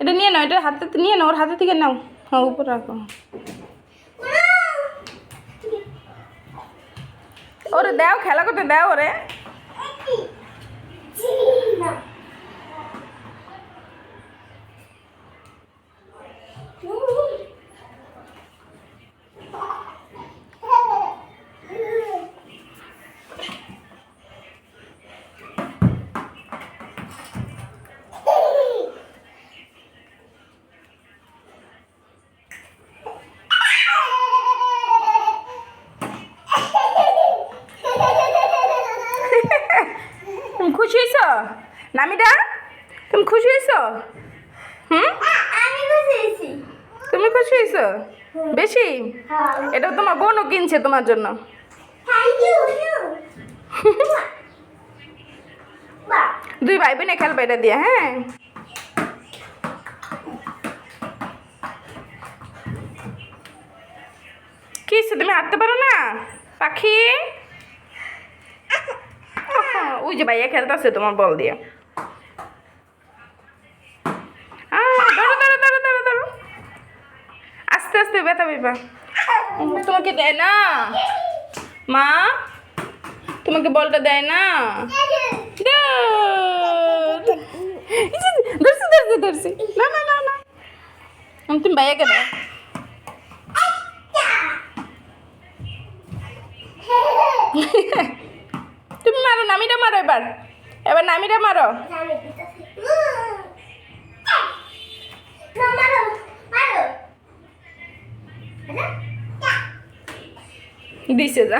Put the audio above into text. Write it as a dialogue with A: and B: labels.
A: এটা নিয়ে নাও, এটা হাতে নিয়ে নাও, ওর হাতে থেকে নাও। হ্যাঁ উপর রাখো। ওরে দাও, খেলা করতে দাও ওরে। তুমি খুশি হয়েছো নামিটা? তুমি খুশি হয়েছো?
B: আমি খুশি হয়েছি।
A: তুমি খুশি হয়েছো বেশি? এটা তোমার বোনও কিনছে তোমার জন্য।
B: Thank you.
A: দুই ভাই বোনে খেলবে এটা দিয়ে। হ্যাঁ কি তুমি হাঁটতে পারো না পাখি? ওই যে ভাইয়া খেলতেছে তোমার বল দিয়ে। ধরো ধরো ধরো ধরো ধরো, আস্তে আস্তে ব্যথা পেবা। তোমাকে দেয় না মা? তোমাকে বলটা দেয় না? ধরছি ধরছি ধরছি। না না না না, তুমি ভাইয়াকে দাও। তুমি মারো, নামিটা মারো এবার। এবার নামিটা মারো। দিছে যা।